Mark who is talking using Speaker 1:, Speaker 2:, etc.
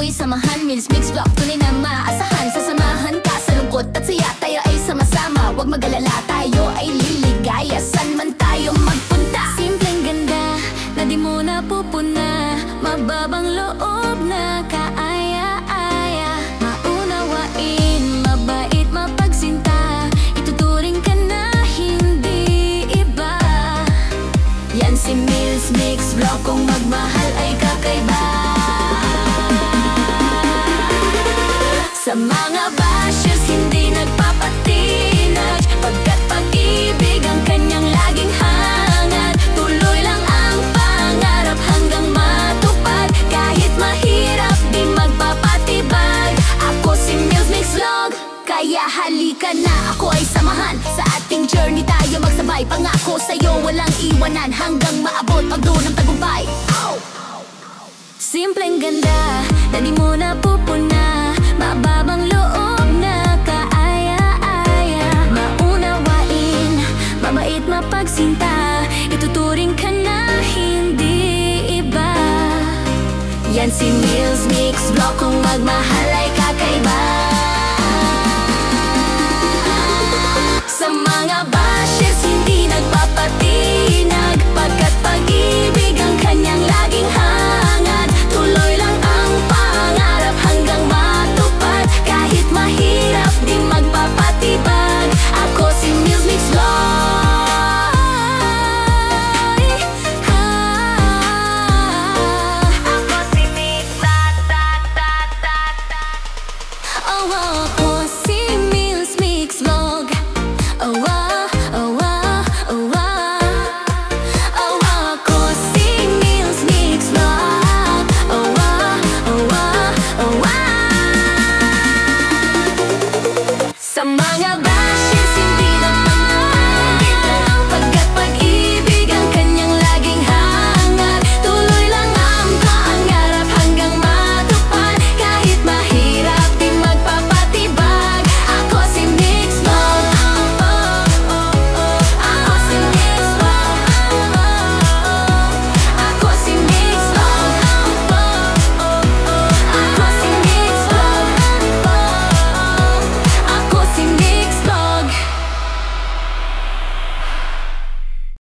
Speaker 1: Samahan, Mills Mix Vlog, tunay na maasahan. Sasamahan ka sa lungkot at saya, tayo ay sama-sama. Huwag mag-alala, tayo ay liligaya saan man tayo magpunta. Simpleng ganda na di mo napupuna, mababang loob na kaaya-aya. Maunawain, mabait, mapagsinta, ituturing ka na hindi iba. Yan si Mills Mix Vlog, kung magmahal ay kakaiba. Sa mga bashes hindi nagpapatinag, pagkat pag-ibig ang kanyang laging hangad. Tuloy lang ang pangarap hanggang matupad, kahit mahirap di magpapatibag. Ako si Mills Mix Vlog, kaya halika na, ako ay samahan. Sa ating journey tayo magsabay, pangako sa'yo walang iwanan, hanggang maabot ang dulo ng tagumpay. Simpleng ganda na di mo napupuna, mababang loob na kaaya-aya. Maunawain, mabait, mapagsinta, ituturing ka na hindi iba. Yan si Mills Mix Vlog, kung magmahal ay kakaiba. Sa mga